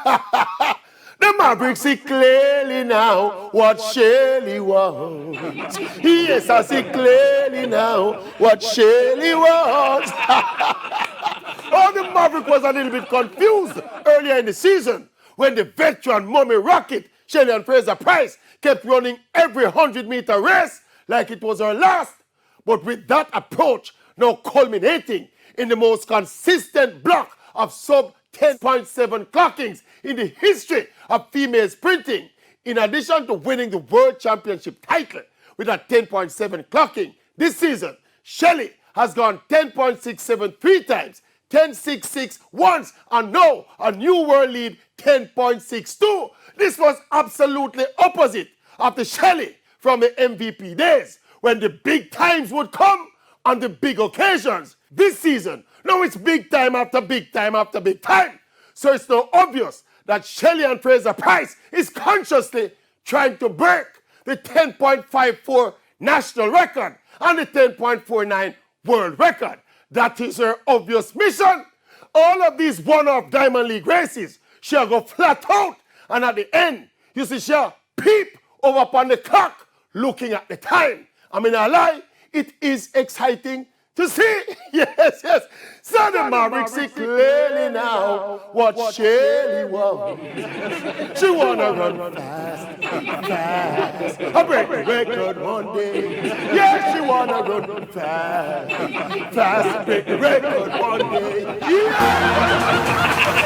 The Mavericks see clearly now what Shelly wants. Yes, I see clearly now what Shelly wants. Oh, the Maverick was a little bit confused earlier in the season when the veteran Mummy Rocket, Shelly and Fraser-Pryce, kept running every 100-meter race like it was her last. But with that approach now culminating in the most consistent block of sub 10.7 clockings in the history of female sprinting, in addition to winning the World Championship title with a 10.7 clocking this season, Shelly has gone 10.67 three times, 10.66 once, and now a new world lead 10.62. This was absolutely opposite of the Shelly from the MVP days when the big times would come on the big occasions. This season, now it's big time after big time after big time. So it's now obvious that Shelly and Fraser-Pryce is consciously trying to break the 10.54 national record and the 10.49 world record. That is her obvious mission. All of these one-off Diamond League races, she'll go flat out, and at the end, you see she'll peep over upon the clock looking at the time. I mean, I lie, it is exciting to see. Yes. So the Mavericks see clearly now what Shelly wants. She wanna run fast, I break the record one day. Yeah, she wanna run fast, break the record one day. Yeah.